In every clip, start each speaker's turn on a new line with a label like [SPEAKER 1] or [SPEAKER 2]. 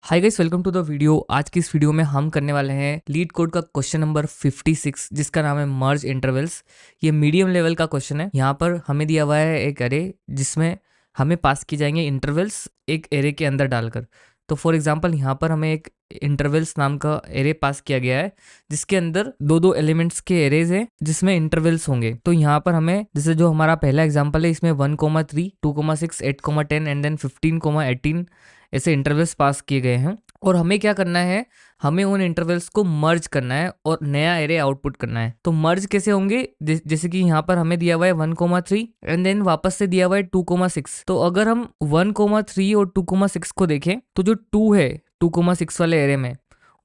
[SPEAKER 1] Hi guys, welcome to the video. आज की इस वीडियो में हम करने वाले हैं लीड कोड का क्वेश्चन नंबर 56 जिसका नाम है मर्ज इंटरवल्स। ये मीडियम लेवल का क्वेश्चन है। यहाँ पर हमें दिया हुआ है एक एरे जिसमें हमें पास की जाएंगे इंटरवल्स एक एरे के अंदर डालकर। तो फॉर एग्जांपल यहाँ पर हमें एक इंटरवल्स नाम का एरे पास किया गया है जिसके अंदर दो दो एलिमेंट्स के एरेज हैं जिसमें इंटरवल्स होंगे। तो यहाँ पर हमें जैसे जो हमारा पहला एग्जांपल है इसमें 1,3, 2,6, 8,10 एंड देन 15,18 ऐसे इंटरवल्स पास किए गए हैं। और हमें क्या करना है, हमें उन इंटरवल्स को मर्ज करना है और नया एरे आउटपुट करना है। तो मर्ज कैसे होंगे, जैसे कि यहाँ पर हमें दिया हुआ है 1,3 एंड देन वापस से दिया हुआ है 2,6। तो अगर हम 1,3 और 2,6 को देखें तो जो 2 है 2,6 वाले एरे में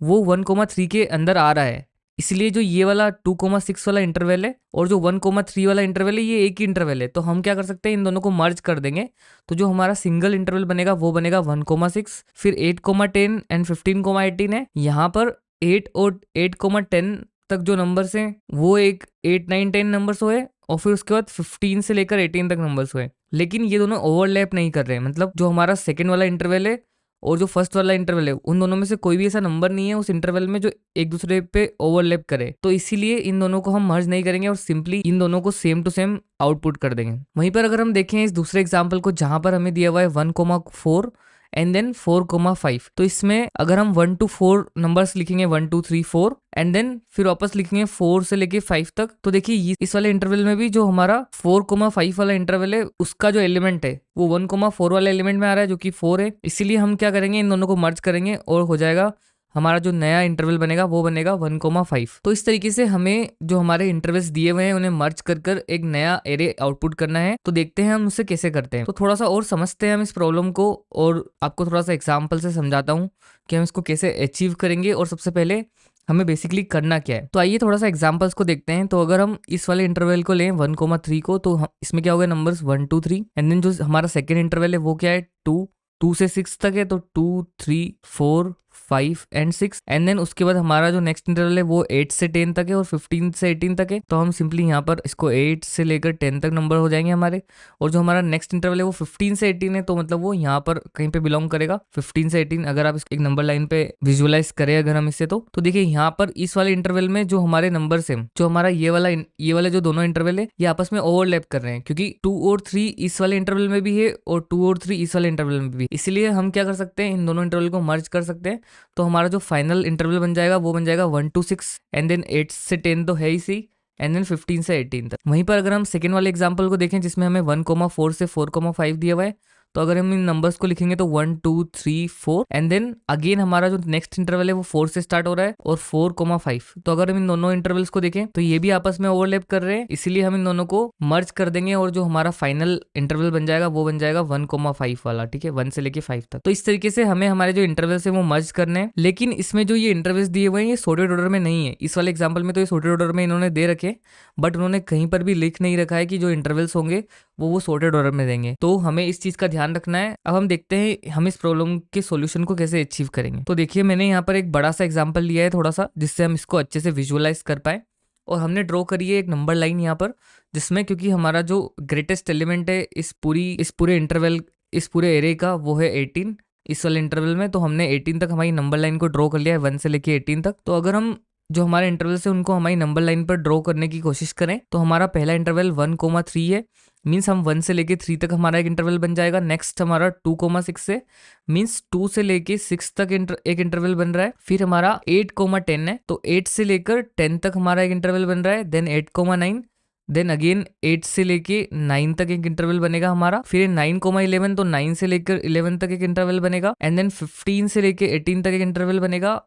[SPEAKER 1] वो 1,3 के अंदर आ रहा है, इसलिए जो ये वाला 2,6 वाला इंटरवल है और जो 1,3 वाला इंटरवल है ये एक ही इंटरवल है। तो हम क्या कर सकते हैं, इन दोनों को मर्ज कर देंगे। तो जो हमारा सिंगल इंटरवल बनेगा वो बनेगा 1,6, फिर 8,10 एंड 15,18 है। यहाँ पर 8 और 8,10 तक जो नंबर्स हैं वो एक 8, 9, 10 नंबर्स हुए और फिर उसके बाद 15 से लेकर 18 तक नंबर्स हुए। लेकिन ये दोनों ओवरलैप नहीं कर रहे हैं, मतलब जो हमारा सेकेंड वाला इंटरवल है और जो फर्स्ट वाला इंटरवल है उन दोनों में से कोई भी ऐसा नंबर नहीं है उस इंटरवल में जो एक दूसरे पे ओवरलैप करे। तो इसीलिए इन दोनों को हम मर्ज नहीं करेंगे और सिंपली इन दोनों को सेम टू सेम आउटपुट कर देंगे। वहीं पर अगर हम देखें इस दूसरे एग्जाम्पल को जहां पर हमें दिया हुआ है 1,4 एंड देन 4,5, तो इसमें अगर हम 1 to 4 नंबर्स लिखेंगे 1 2 3 4 एंड देन फिर वापस लिखेंगे 4 से लेके 5 तक, तो देखिए इस वाले इंटरवल में भी जो हमारा 4,5 वाला इंटरवल है उसका जो एलिमेंट है वो 1,4 वाले एलिमेंट में आ रहा है जो कि 4 है। इसीलिए हम क्या करेंगे, इन दोनों को मर्ज करेंगे और हो जाएगा हमारा जो नया इंटरवल बनेगा वो बनेगा 1,5। तो इस तरीके से हमें जो हमारे इंटरवल्स दिए हुए हैं उन्हें मर्ज कर कर एक नया एरे आउटपुट करना है। तो देखते हैं हम उसे कैसे करते हैं। तो थोड़ा सा और समझते हैं हम इस प्रॉब्लम को और आपको थोड़ा सा एग्जाम्पल से समझाता हूँ कि हम इसको कैसे अचीव करेंगे और सबसे पहले हमें बेसिकली करना क्या है। तो आइए थोड़ा सा एग्जांपल्स को देखते हैं। तो अगर हम इस वाले इंटरवल को लें 1,3 को, तो इसमें क्या होगा, नंबर्स 1 2 3 एंड देन जो हमारा सेकेंड इंटरवल है वो क्या है 2 से 6 तक है। तो 2 3 4 5 एंड 6 एंड देन उसके बाद हमारा जो नेक्स्ट इंटरवल है वो 8 से 10 तक है और 15 से 18 तक है। तो हम सिंपली यहाँ पर इसको 8 से लेकर 10 तक नंबर हो जाएंगे हमारे। और जो हमारा नेक्स्ट इंटरवल है वो 15 से 18 है, तो मतलब वो यहाँ पर कहीं पे बिलोंग करेगा 15 से 18। अगर आप एक नंबर लाइन पे विजुअलाइज करें अगर हम इससे, तो देखिए यहाँ पर इस वाले इंटरवल में जो हमारे नंबर्स हैं, जो हमारा ये वाला जो दोनों इंटरवल है ये आपस में ओवरलैप कर रहे हैं, क्योंकि 2 और 3 इस वाले इंटरवल में भी है और 2 और 3 इस वाले इंटरवल में भी। इसलिए हम क्या कर सकते हैं, इन दोनों इंटरवल को मर्ज कर सकते हैं। तो हमारा जो फाइनल इंटरवल बन जाएगा वो बन जाएगा 1 to 6 एंड देन 8 से 10 तो है ही सी एंड देन 15 से 18 तक। वहीं पर अगर हम सेकेंड वाले एग्जांपल को देखें जिसमें हमें 1,4 से 4,5 दिया हुआ है, तो अगर हम इन नंबर्स को लिखेंगे तो 1 2 3 4 एंड देन अगेन हमारा जो नेक्स्ट इंटरवल है वो 4 से स्टार्ट हो रहा है और 4,5। तो अगर हम इन दोनों इंटरवल्स को देखें तो ये भी आपस में ओवरलैप कर रहे हैं, इसीलिए हम इन दोनों को मर्ज कर देंगे और जो हमारा फाइनल इंटरवल बन जाएगा वो बन जाएगा 1,5 वाला। ठीक है, 1 से लेके 5 तक। तो इस तरीके से हमें हमारे जो इंटरवल्स है वो मर्ज करने हैं। लेकिन इसमें जो ये इंटरवल्स दिए हुए हैं ये सॉर्टेड ऑर्डर में नहीं है। इस वाले एग्जाम्पल में तो ये सॉर्टेड ऑर्डर में इन्होंने दे रखे, बट उन्होंने कहीं पर भी लिख नहीं रखा है कि जो इंटरवल्स होंगे वो सॉर्टेड ऑर्डर में देंगे। तो हमें इस चीज का ध्यान रखना है। अब हम देखते हैं हम इस प्रॉब्लम के सॉल्यूशन को कैसे अचीव करेंगे। तो देखिए मैंने यहाँ पर एक बड़ा सा एग्जांपल लिया है थोड़ा सा, जिससे हम इसको अच्छे से विजुअलाइज कर पाए। और हमने ड्रॉ करी है एक नंबर लाइन यहाँ पर, जिसमें क्योंकि हमारा जो ग्रेटेस्ट एलिमेंट है इस पूरे इंटरवल, इस पूरे एरे का, वो है 18 इस वाले इंटरवल में। तो हमने 18 तक हमारी नंबर लाइन को ड्रॉ कर लिया है, 1 से लेके 18 तक। तो अगर हम जो हमारे इंटरवल से उनको हमारी नंबर लाइन पर ड्रॉ करने की कोशिश करें तो हमारा पहला इंटरवल 1,3 है, मीन्स हम 1 से लेके 3 तक हमारा एक इंटरवल बन जाएगा। नेक्स्ट हमारा 2,6 है, मीन्स 2 से लेके 6 तक एक इंटरवल बन रहा है। फिर हमारा 8,10 है, तो 8 से लेकर 10 तक हमारा एक इंटरवल बन रहा है। देन 8,9, देन अगेन 8 से लेके 9 तक एक इंटरवल बनेगा हमारा। फिर 9,11, तो 9 से लेकर 11 तक एक इंटरवल बनेगा। एंड देन 15 से लेके 18 तक एक इंटरवल बनेगा।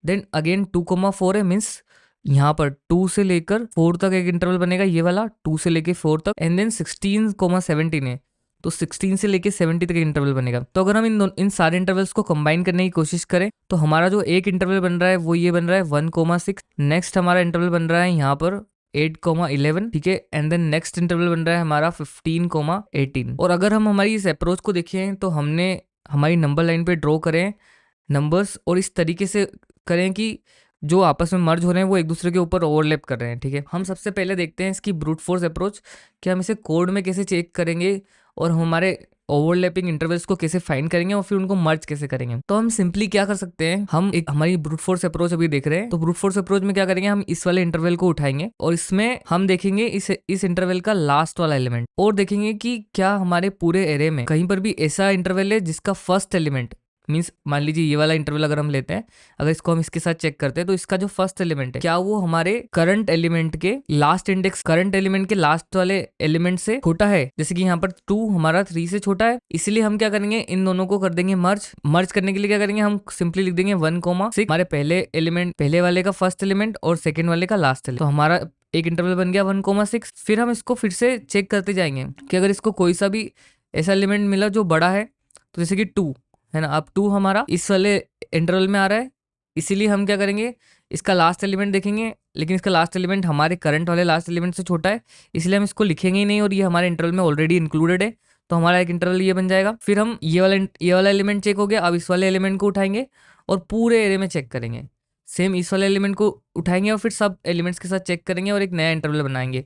[SPEAKER 1] देन अगेन 2,4 है, मीन्स यहाँ पर 2 से लेकर 4 तक एक इंटरवल बनेगा, ये वाला 2 से लेके 4 तक। एंड देन 16,17 है, तो 16 से लेके 70 तक इंटरवल बनेगा। तो अगर हम इन सारे इंटरवल्स को कंबाइन करने की कोशिश करें तो हमारा जो एक इंटरवल बन रहा है वो ये बन रहा है 1,6। नेक्स्ट हमारा इंटरवल बन रहा है यहाँ पर 8,11, ठीक है। एंड देन नेक्स्ट इंटरवल बन रहा है हमारा 15,18। और अगर हम हमारी इस अप्रोच को देखें तो हमने हमारी नंबर लाइन पे ड्रॉ करें नंबर्स और इस तरीके से करें कि जो आपस में मर्ज हो रहे हैं वो एक दूसरे के ऊपर ओवरलैप कर रहे हैं। ठीक है, हम सबसे पहले देखते हैं इसकी ब्रूट फोर्स अप्रोच कि हम इसे कोड में कैसे चेक करेंगे और हमारे ओवरलैपिंग इंटरवल्स को कैसे फाइंड करेंगे और फिर उनको मर्ज कैसे करेंगे। तो हम सिंपली क्या कर सकते हैं, हम एक हमारी ब्रूट फोर्स अप्रोच अभी देख रहे हैं। तो ब्रूट फोर्स अप्रोच में क्या करेंगे, हम इस वाले इंटरवल को उठाएंगे और इसमें हम देखेंगे इस इंटरवल का लास्ट वाला एलिमेंट और देखेंगे कि क्या हमारे पूरे एरे में कहीं पर भी ऐसा इंटरवल है जिसका फर्स्ट एलिमेंट मीन्स, मान लीजिए ये वाला इंटरवल अगर हम लेते हैं, अगर इसको हम इसके साथ चेक करते हैं तो इसका जो फर्स्ट एलिमेंट है क्या वो हमारे करंट एलिमेंट के लास्ट इंडेक्स करंट एलिमेंट के लास्ट वाले एलिमेंट से छोटा है। जैसे कि यहाँ पर 2 हमारा 3 से छोटा है, इसलिए हम क्या करेंगे, इन दोनों को कर देंगे मर्ज करने के लिए क्या करेंगे, हम सिंपली लिख देंगे 1,6 हमारे पहले एलिमेंट, पहले वाले का फर्स्ट एलिमेंट और सेकेंड वाले का लास्ट एलिमेंट। तो हमारा एक इंटरवल बन गया 1,6। फिर हम इसको फिर से चेक करते जाएंगे कि अगर इसको कोई सा भी ऐसा एलिमेंट मिला जो बड़ा है, तो जैसे कि 2 है ना, अब 2 हमारा इस वाले इंटरवल में आ रहा है, इसीलिए हम क्या करेंगे, इसका लास्ट एलिमेंट देखेंगे, लेकिन इसका लास्ट एलिमेंट हमारे करंट वाले लास्ट एलिमेंट से छोटा है, इसलिए हम इसको लिखेंगे ही नहीं और ये हमारे इंटरवल में ऑलरेडी इंक्लूडेड है। तो हमारा एक इंटरवल ये बन जाएगा। फिर हम ये वाला एलिमेंट चेक हो गया, अब इस वाले एलिमेंट को उठाएंगे और पूरे एरे में चेक करेंगे। सेम इस वाले एलिमेंट को उठाएंगे और फिर सब एलिमेंट्स के साथ चेक करेंगे और एक नया इंटरवल बनाएंगे।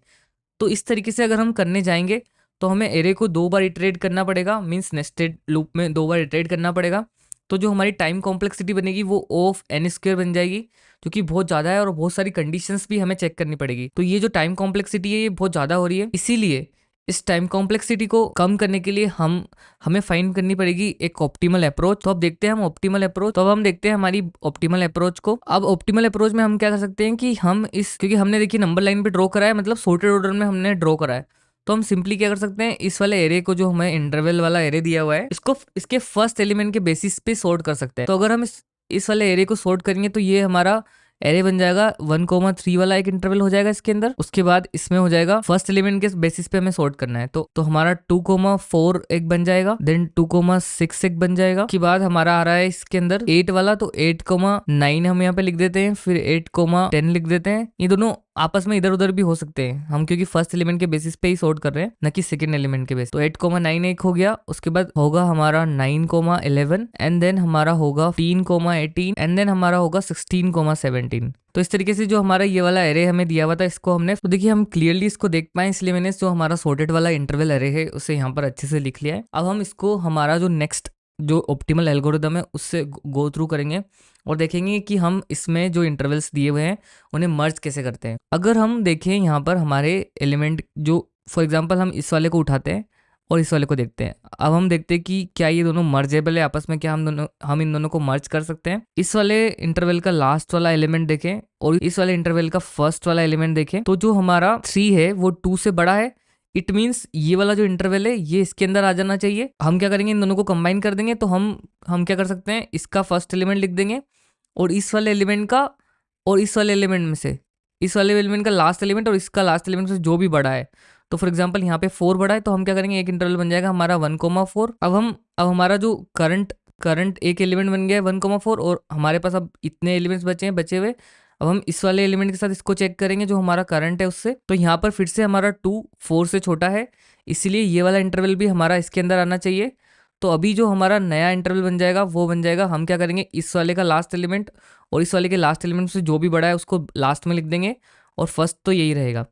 [SPEAKER 1] तो इस तरीके से अगर हम करने जाएंगे तो हमें एरे को 2 बार इटरेट करना पड़ेगा, मीन्स नेस्टेड लूप में 2 बार इटरेट करना पड़ेगा। तो जो हमारी टाइम कॉम्प्लेक्सिटी बनेगी वो O(n²) बन जाएगी, जो कि बहुत ज़्यादा है और बहुत सारी कंडीशंस भी हमें चेक करनी पड़ेगी। तो ये जो टाइम कॉम्प्लेक्सिटी है ये बहुत ज़्यादा हो रही है, इसीलिए इस टाइम कॉम्प्लेक्सिटी को कम करने के लिए हमें फाइंड करनी पड़ेगी एक ऑप्टिमल अप्रोच। तो अब देखते हैं हम ऑप्टिमल अप्रोच। तो अब हम देखते हैं हमारी ऑप्टिमल अप्रोच को। अब ऑप्टिमल अप्रोच में हम क्या कर सकते हैं कि हम क्योंकि हमने देखिए नंबर लाइन पे ड्रॉ करा है, मतलब सॉर्टेड ऑर्डर में हमने ड्रॉ करा है, तो हम सिंपली क्या कर सकते हैं, इस वाले एरे को, जो हमें इंटरवल वाला एरे दिया हुआ है, इसको इसके फर्स्ट एलिमेंट के बेसिस पे सॉर्ट कर सकते हैं। तो अगर हम इस वाले एरे को सॉर्ट करेंगे तो ये हमारा एरे बन जाएगा 1,3 वाला एक इंटरवल हो जाएगा इसके अंदर। उसके बाद इसमें हो जाएगा फर्स्ट एलिमेंट के बेसिस पे हमें सॉर्ट करना है, तो हमारा 2,4 एक बन जाएगा, देन 2,6 एक बन जाएगा। उसके बाद हमारा आ रहा है इसके अंदर 8 वाला, तो 8,9 हम यहाँ पे लिख देते हैं, फिर 8,10 लिख देते हैं। ये दोनों आपस में इधर उधर भी हो सकते हैं हम, क्योंकि फर्स्ट एलिमेंट के बेसिस पे ही सॉर्ट कर रहे हैं, न कि सेकंड एलिमेंट के बेसिस। तो 8,9 एक हो गया। उसके बाद होगा हमारा 9,11 एंड देन हमारा होगा 15,18 एंड देन हमारा होगा 16,17। तो इस तरीके से जो हमारा ये वाला एरे हमें दिया हुआ था, इसको हमने, तो देखिए हम क्लियरली इसको देख पाए, इसलिए मैंने जो हमारा सॉर्टेड वाला इंटरवल एरे है उसे यहाँ पर अच्छे से लिख लिया है। अब हम इसको हमारा जो नेक्स्ट जो ऑप्टिमल एल्गोरिदम है उससे गो थ्रू करेंगे और देखेंगे कि हम इसमें जो इंटरवल्स दिए हुए हैं उन्हें मर्ज कैसे करते हैं। अगर हम देखें यहाँ पर हमारे एलिमेंट, जो फॉर एग्जांपल हम इस वाले को उठाते हैं और इस वाले को देखते हैं, अब हम देखते हैं कि क्या ये दोनों मर्जेबल है आपस में, क्या हम इन दोनों को मर्ज कर सकते हैं। इस वाले इंटरवल का लास्ट वाला एलिमेंट देखें और इस वाले इंटरवल का फर्स्ट वाला एलिमेंट देखें, तो जो हमारा 3 है वो 2 से बड़ा है। इट मीन्स ये वाला जो इंटरवल है ये इसके अंदर आ जाना चाहिए। हम क्या करेंगे, इन दोनों को कंबाइन कर देंगे। तो हम क्या कर सकते हैं, इसका फर्स्ट एलिमेंट लिख देंगे और इस वाले एलिमेंट का, और इस वाले एलिमेंट में से इस वाले एलिमेंट का लास्ट एलिमेंट और इसका लास्ट एलिमेंट से जो भी बड़ा है, तो फॉर एग्जांपल यहाँ पे 4 बड़ा है, तो हम क्या करेंगे, एक इंटरवल बन जाएगा हमारा 1,4। अब हमारा जो करंट एक एलिमेंट बन गया है 1,4 और हमारे पास अब इतने एलिमेंट्स बचे हुए। अब हम इस वाले एलिमेंट के साथ इसको चेक करेंगे जो हमारा करंट है उससे। तो यहाँ पर फिर से हमारा 2 4 से छोटा है, इसीलिए ये वाला इंटरवल भी हमारा इसके अंदर आना चाहिए। तो अभी जो हमारा नया इंटरवल बन जाएगा वो बन जाएगा, हम क्या करेंगे, इस वाले का लास्ट एलिमेंट और इस वाले के लास्ट एलिमेंट से जो भी बड़ा है उसको लास्ट में लिख देंगे और फर्स्ट तो यही रहेगा।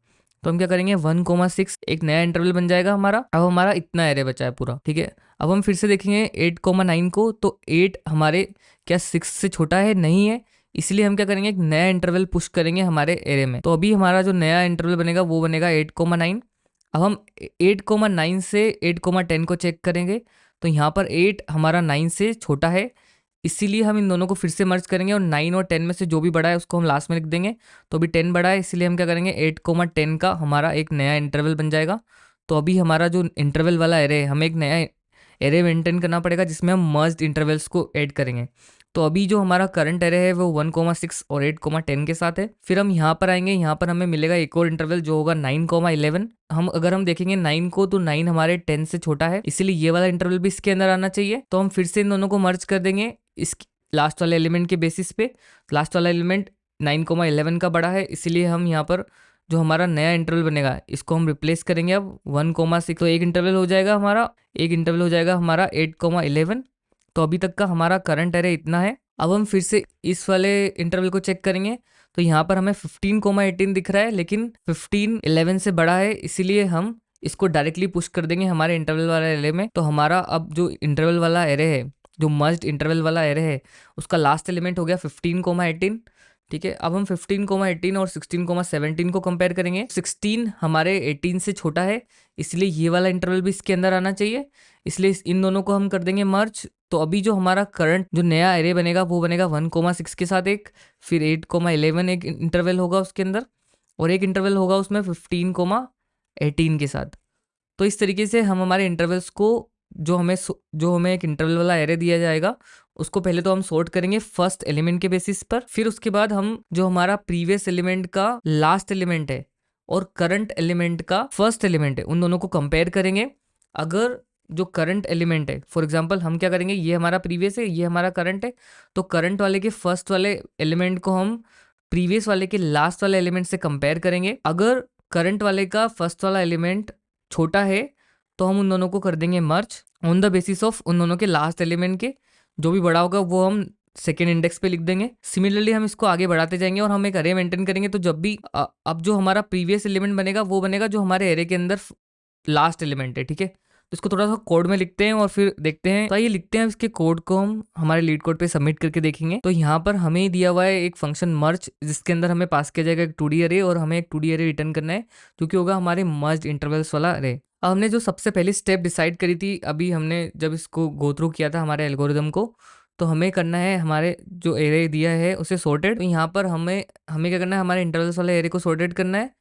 [SPEAKER 1] तो हम क्या करेंगे, 1,6 एक नया इंटरवल बन जाएगा हमारा। अब हमारा इतना एरे बचा है पूरा, ठीक है। अब हम फिर से देखेंगे 8,9 को, तो 8 हमारे क्या 6 से छोटा है, नहीं है, इसलिए हम क्या करेंगे, एक नया इंटरवल पुश करेंगे हमारे एरे में। तो अभी हमारा जो नया इंटरवल बनेगा वो बनेगा 8,9। अब हम 8,9 से 8,10 को चेक करेंगे, तो यहाँ पर 8 हमारा 9 से छोटा है, इसीलिए हम इन दोनों को फिर से मर्ज करेंगे और 9 और 10 में से जो भी बड़ा है उसको हम लास्ट में लिख देंगे। तो अभी 10 बड़ा है, इसलिए हम क्या करेंगे, 8,10 का हमारा एक नया इंटरवल बन जाएगा। तो अभी हमारा जो इंटरवल वाला एरे है, हमें एक नया एरे मेंटेन करना पड़ेगा जिसमें हम मर्ज्ड इंटरवल्स को ऐड करेंगे। तो अभी जो हमारा करंट एरे है वो 1,6 और 8,10 के साथ है। फिर हम यहाँ पर आएंगे, यहाँ पर हमें मिलेगा एक और इंटरवल जो होगा 9,11। अगर हम देखेंगे 9 को, तो 9 हमारे 10 से छोटा है, इसीलिए ये वाला इंटरवल भी इसके अंदर आना चाहिए। तो हम फिर से इन दोनों को मर्ज कर देंगे इस लास्ट वाले एलिमेंट के बेसिस पे। लास्ट वाला एलिमेंट 9,11 का बड़ा है, इसीलिए हम यहाँ पर जो हमारा नया इंटरवल बनेगा इसको हम रिप्लेस करेंगे अब 1,6। तो एक इंटरवल हो जाएगा हमारा 8,11। तो अभी तक का हमारा करंट एरे इतना है। अब हम फिर से इस वाले इंटरवल को चेक करेंगे, तो यहाँ पर हमें 15,18 दिख रहा है, लेकिन 15 11 से बड़ा है, इसीलिए हम इसको डायरेक्टली पुश कर देंगे हमारे इंटरवल वाला एरे में। तो हमारा अब जो इंटरवल वाला एरे है, जो मर्ज्ड इंटरवल वाला एरे है, उसका लास्ट एलिमेंट हो गया 15,18। ठीक है, अब हम 15,18 और 16,17 को कंपेयर करेंगे। 16 हमारे 18 से छोटा है, इसलिए ये वाला इंटरवल भी इसके अंदर आना चाहिए, इसलिए इन दोनों को हम कर देंगे मर्ज। तो अभी जो हमारा करंट जो नया एरे बनेगा वो बनेगा 1,6 के साथ एक, फिर 8,11 एक इंटरवल होगा उसके अंदर, और एक इंटरवल होगा उसमें 15,18 के साथ। तो इस तरीके से हम हमारे इंटरवल्स को जो हमें एक इंटरवल वाला एरे दिया जाएगा उसको पहले तो हम सॉर्ट करेंगे फर्स्ट एलिमेंट के बेसिस पर, फिर उसके बाद हम जो हमारा प्रीवियस एलिमेंट का लास्ट एलिमेंट है और करंट एलिमेंट का फर्स्ट एलिमेंट है उन दोनों को कंपेयर करेंगे। अगर जो करंट एलिमेंट है, फॉर एग्जांपल हम क्या करेंगे, ये हमारा प्रीवियस है, ये हमारा करंट है, तो करंट वाले के फर्स्ट वाले एलिमेंट को हम प्रीवियस वाले के लास्ट वाले एलिमेंट से कंपेयर करेंगे। अगर करंट वाले का फर्स्ट वाला एलिमेंट छोटा है तो हम उन दोनों को कर देंगे मर्ज ऑन द बेसिस ऑफ उन दोनों के लास्ट एलिमेंट के, जो भी बड़ा होगा वो हम सेकेंड इंडेक्स पे लिख देंगे। सिमिलरली हम इसको आगे बढ़ाते जाएंगे और हम एक अरे मेंटेन करेंगे। तो जब भी अब जो हमारा प्रीवियस एलिमेंट बनेगा वो बनेगा जो हमारे एरे के अंदर लास्ट एलिमेंट है। ठीक है, तो इसको थोड़ा सा कोड में लिखते हैं और फिर देखते हैं। तो ये लिखते हैं, इसके कोड को हम हमारे लीड कोड पे सबमिट करके देखेंगे। तो यहाँ पर हमें दिया हुआ है एक फंक्शन मर्ज, जिसके अंदर हमें पास किया जाएगा एक 2D अरे, और हमें एक 2D अरे रिटर्न करना है जो कि होगा हमारे मर्ज इंटरवल्स वाला अरे। अब हमने जो सबसे पहली स्टेप डिसाइड करी थी अभी हमने जब इसको गो थ्रू किया था हमारे एल्गोरिदम को, तो हमें करना है हमारे जो एरे दिया है उसे सॉर्टेड। तो यहाँ पर हमें क्या करना है, हमारे इंटरवल्स वाले एरे को सॉर्टेड करना है।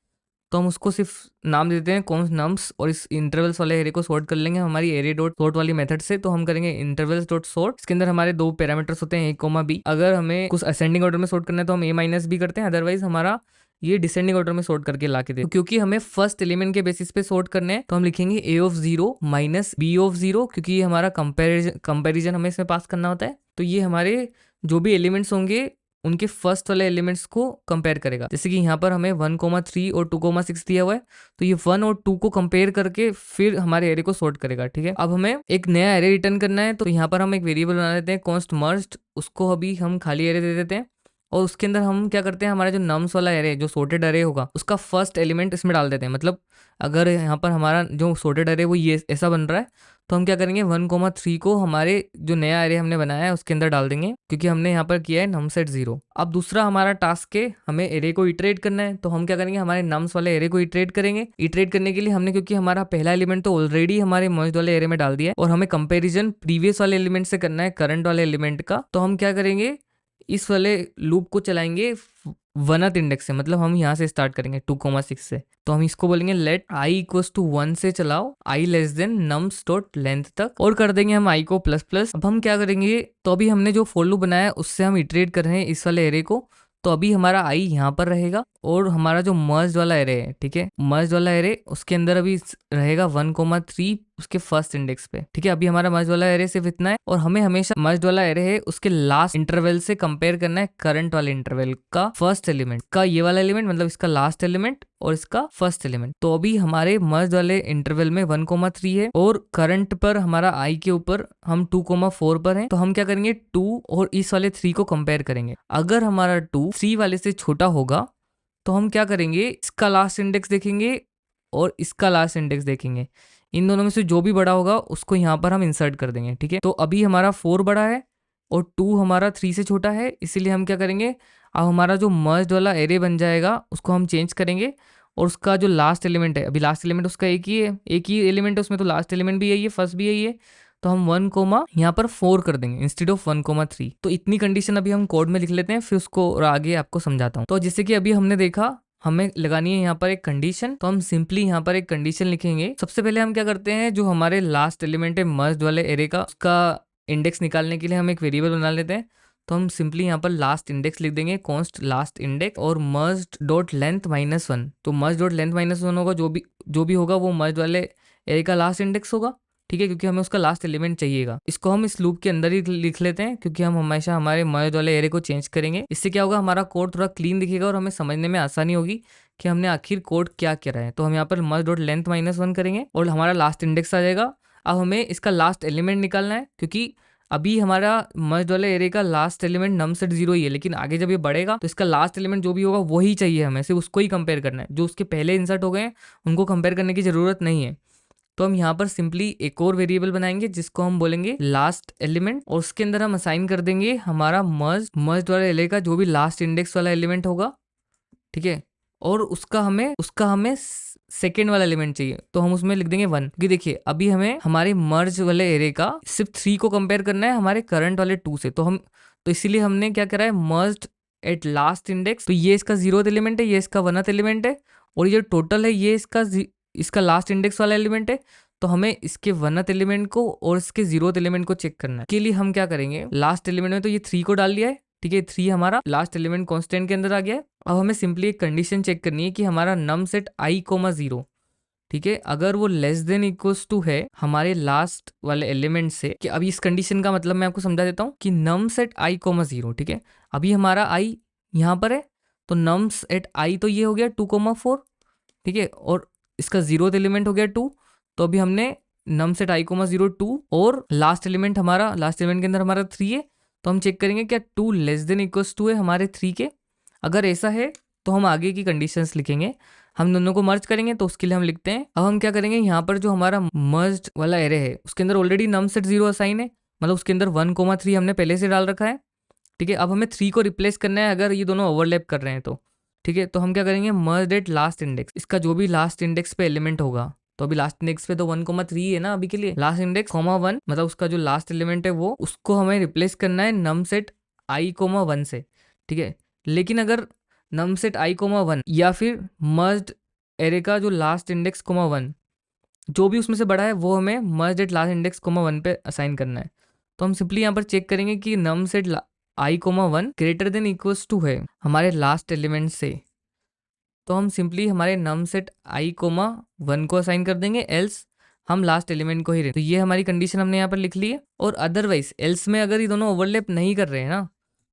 [SPEAKER 1] तो हम उसको सिर्फ नाम देते हैं कॉन्स नम्स, और इस इंटरवल्स वाले एरे को सॉर्ट कर लेंगे हमारी एरे डॉट सॉर्ट वाली मेथड से। तो हम करेंगे इंटरवल्स डॉट सॉर्ट, इसके अंदर हमारे दो पैरामीटर्स होते हैं a, b। अगर हमें कुछ असेंडिंग ऑर्डर में सॉर्ट करना है तो हम a- भी करते हैं, अदरवाइज हमारा ये डिसेंडिंग ऑर्डर में सॉर्ट करके ला के दे। तो क्योंकि हमें फर्स्ट एलिमेंट के बेसिस पे सॉर्ट करने हैं तो हम लिखेंगे a(0 - b(0), क्योंकि ये हमारा कंपेरिजन हमें इसमें पास करना होता है। तो ये हमारे जो भी एलिमेंट्स होंगे उनके फर्स्ट वाले एलिमेंट्स को कंपेयर करेगा। जैसे कि यहाँ पर हमें 1,3 और 2,6 दिया हुआ है, तो ये 1 और 2 को कंपेयर करके फिर हमारे एरे को सॉर्ट करेगा। ठीक है, अब हमें एक नया एरे रिटर्न करना है। तो यहाँ पर हम एक वेरिएबल बना देते हैं कॉन्स्ट मर्ज्ड, उसको अभी हम खाली एरे दे देते हैं, और उसके अंदर हम क्या करते हैं, हमारा जो नम्स वाला एरे जो सॉर्टेड एरे होगा उसका फर्स्ट एलिमेंट इसमें डाल देते हैं। मतलब अगर यहाँ पर हमारा जो सॉर्टेड एरे वो ये ऐसा बन रहा है, तो हम क्या करेंगे 1,3 को हमारे जो नया एरे हमने बनाया है उसके अंदर डाल देंगे, क्योंकि हमने यहाँ पर किया है नमसेट 0। अब दूसरा हमारा टास्क है, हमें एरे को इटरेट करना है। तो हम क्या करेंगे, हमारे नम्स वाले एरे को इटरेट करेंगे। इटरेट करने के लिए हमने, क्योंकि हमारा पहला एलिमेंट तो ऑलरेडी हमारे मर्ज्ड वाले एरे में डाल दिया है और हमें कंपेरिजन प्रीवियस वाले एलिमेंट से करना है करंट वाले एलिमेंट का, तो हम क्या करेंगे, इस वाले लूप को चलाएंगे वनथ इंडेक्स से। मतलब हम यहाँ से स्टार्ट करेंगे 2,6 से। तो हम इसको बोलेंगे लेट i इक्वल्स टू 1 से चलाओ i less than nums dot length तक, और कर देंगे हम i को ++। अब हम क्या करेंगे, तो अभी हमने जो फॉर लूप बनाया है उससे हम इटरेट कर रहे हैं इस वाले एरे को। तो अभी हमारा i यहाँ पर रहेगा और हमारा जो मर्ज वाला एरे है, ठीक है, मर्ज वाला एरे उसके अंदर अभी रहेगा 1,3 उसके फर्स्ट इंडेक्स पे। ठीक है, अभी हमारा मर्ज वाला एरे सिर्फ इतना है, और हमें हमेशा मर्ज वाला एरे है उसके लास्ट इंटरवल से कंपेयर करना है करंट वाले इंटरवल का फर्स्ट एलिमेंट का, ये वाला एलिमेंट मतलब इसका लास्ट एलिमेंट और इसका फर्स्ट एलिमेंट। तो अभी हमारे मर्ज वाले इंटरवल में 1,3 है और करंट पर हमारा i के ऊपर हम 2,4 पर हैं। तो हम क्या करेंगे, 2 और इस वाले 3 को कंपेयर करेंगे। अगर हमारा 2 3 वाले से छोटा होगा तो हम क्या करेंगे, इसका लास्ट इंडेक्स देखेंगे और इसका लास्ट इंडेक्स देखेंगे। इन दोनों में से जो भी बड़ा होगा उसको यहाँ पर हम इंसर्ट कर देंगे। ठीक है, तो अभी हमारा 4 बड़ा है और 2 हमारा 3 से छोटा है, इसीलिए हम क्या करेंगे, अब हमारा जो मर्ज्ड वाला एरे बन जाएगा उसको हम चेंज करेंगे, और उसका जो लास्ट एलिमेंट है, अभी लास्ट एलिमेंट उसका एक ही एलिमेंट है उसमें, तो लास्ट एलिमेंट भी यही है, फर्स्ट भी यही है। तो हम 1, यहाँ पर 4 कर देंगे इंस्टेड ऑफ 1,3। तो इतनी कंडीशन अभी हम कोड में लिख लेते हैं, फिर उसको और आगे आपको समझाता हूँ। तो जैसे कि अभी हमने देखा, हमें लगानी है यहाँ पर एक कंडीशन, तो हम सिंपली यहाँ पर एक कंडीशन लिखेंगे। सबसे पहले हम क्या करते हैं, जो हमारे लास्ट एलिमेंट है मर्ज्ड वाले एरे का, उसका इंडेक्स निकालने के लिए हम एक वेरिएबल बना लेते हैं। तो हम सिंपली यहाँ पर लास्ट इंडेक्स लिख देंगे, कॉन्स्ट लास्ट इंडेक्स और मर्ज्ड डॉट लेंथ -1। तो मर्ज्ड डॉट लेंथ -1 होगा, जो भी होगा वो मर्ज्ड वाले एरे का लास्ट इंडेक्स होगा। ठीक है, क्योंकि हमें उसका लास्ट एलिमेंट चाहिएगा। इसको हम इस लूप के अंदर ही लिख लेते हैं, क्योंकि हम हमेशा हमारे मर्ज वाले एरे को चेंज करेंगे। इससे क्या होगा, हमारा कोड थोड़ा क्लीन दिखेगा और हमें समझने में आसानी होगी कि हमने आखिर कोड क्या करा है। तो हम यहाँ पर मर्ज डॉट लेंथ -1 करेंगे और हमारा लास्ट इंडेक्स आ जाएगा। अब हमें इसका लास्ट एलिमेंट निकालना है, क्योंकि अभी हमारा मर्ज वाले एरे का लास्ट एलिमेंट नम सेट 0 ही है, लेकिन आगे जब ये बढ़ेगा तो इसका लास्ट एलिमेंट जो भी होगा वही चाहिए हमें, सिर्फ उसको ही कंपेयर करना है। जो उसके पहले इंसर्ट हो गए हैं उनको कंपेयर करने की जरूरत नहीं है। तो हम यहाँ पर सिंपली एक और वेरिएबल बनाएंगे जिसको हम बोलेंगे लास्ट एलिमेंट, और उसके अंदर हम असाइन कर देंगे हमारा मर्ज वाले एरे का जो भी लास्ट इंडेक्स वाला एलिमेंट होगा, ठीक है। और उसका हमें सेकेंड वाला एलिमेंट चाहिए, तो हम उसमें लिख देंगे 1, क्योंकि देखिए अभी हमें हमारे मर्ज वाले एरे का सिर्फ 3 को कंपेयर करना है हमारे करंट वाले 2 से। तो इसीलिए हमने क्या करा है, मर्ज एट लास्ट इंडेक्स। तो ये इसका 0th एलिमेंट है, ये इसका 1th एलिमेंट है, और ये जो टोटल है ये इसका लास्ट इंडेक्स वाला एलिमेंट है। तो हमें इसके 1th एलिमेंट को और इसके 0th एलिमेंट को चेक करना है। के लिए हम क्या करेंगे, लास्ट एलिमेंट में तो ये 3 को डाल दिया है, ठीक है। 3 हमारा लास्ट एलिमेंट कांस्टेंट के अंदर आ गया है। अब हमें सिंपली एक कंडीशन चेक करनी है कि हमारा नम सेट i, 0, ठीक है, अगर वो लेस देन इक्वल्स टू है हमारे लास्ट वाले एलिमेंट से, कि अभी इस कंडीशन का मतलब मैं आपको समझा देता हूँ कि नम सेट i, 0, ठीक है। अभी हमारा i यहाँ पर है, तो नम सेट i तो ये हो गया 2, 4, ठीक है, और इसका 0th एलिमेंट हो गया 2। तो अभी हमने नम सेट i, 0, 2 और लास्ट एलिमेंट के अंदर हमारा 3 है। तो हम चेक करेंगे क्या 2 लेस देन इक्वल्स टू है हमारे 3 के। अगर ऐसा है तो हम आगे की कंडीशंस लिखेंगे, हम दोनों को मर्ज करेंगे। तो उसके लिए हम लिखते हैं, अब हम क्या करेंगे, यहाँ पर जो हमारा मर्ज वाला एरे है उसके अंदर ऑलरेडी नम सेट 0 असाइन है, मतलब उसके अंदर 1, 3 हमने पहले से डाल रखा है, ठीक है। अब हमें 3 को रिप्लेस करना है अगर ये दोनों ओवरलैप कर रहे हैं तो, ठीक है। तो हम क्या करेंगे, मर्ज एट लास्ट इंडेक्स, इसका जो भी लास्ट इंडेक्स पे एलिमेंट होगा, तो अभी लास्ट इंडेक्स पे तो 1, 3 है ना अभी के लिए, लास्ट इंडेक्स 1, मतलब उसका जो लास्ट एलिमेंट है वो, उसको हमें रिप्लेस करना है नम सेट i, 1 से, ठीक है। लेकिन अगर नम सेट i, 1 या फिर मर्ज एरे का जो लास्ट इंडेक्स 1 जो भी उसमें से बड़ा है वो हमें मर्ज एट लास्ट इंडेक्स 1 पे असाइन करना है। तो हम सिंपली यहाँ पर चेक करेंगे कि नम सेट i, 1 greater than equals to है हमारे लास्ट एलिमेंट से। तो हम सिंपली हमारे नम सेट i, 1 को असाइन कर देंगे, एल्स हम लास्ट एलिमेंट को ही रहे। तो ये हमारी कंडीशन हमने यहाँ पर लिख ली है। और अदरवाइज एल्स में अगर ये दोनों ओवरलैप नहीं कर रहे हैं ना,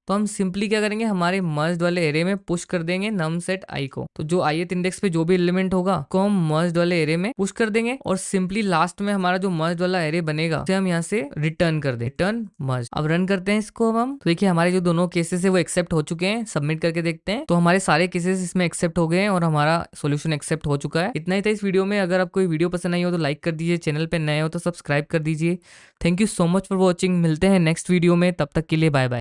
[SPEAKER 1] तो हम सिंपली क्या करेंगे, हमारे मर्ज वाले एरे में पुश कर देंगे नम सेट i को। तो जो ith इंडेक्स पे जो भी एलिमेंट होगा को हम मर्ज वाले एरे में पुश कर देंगे, और सिंपली लास्ट में हमारा जो मर्ज वाला एरे बनेगा उसे हम यहाँ से रिटर्न कर दें, रिटर्न मर्ज। अब रन करते हैं इसको। अब हम तो देखिए हमारे जो दोनों केसेस है वो एक्सेप्ट हो चुके हैं। सबमिट करके देखते हैं, तो हमारे सारे केसेस इसमें एक्सेप्ट हो गए हैं और हमारा सोल्यूशन एक्सेप्ट हो चुका है। इतना ही था इस वीडियो में। अगर आपको वीडियो पसंद आई हो तो लाइक कर दीजिए, चैनल पे नए हो तो सब्सक्राइब कर दीजिए। Thank you so much for watching. मिलते हैं नेक्स्ट वीडियो में, तब तक के लिए बाय बाय।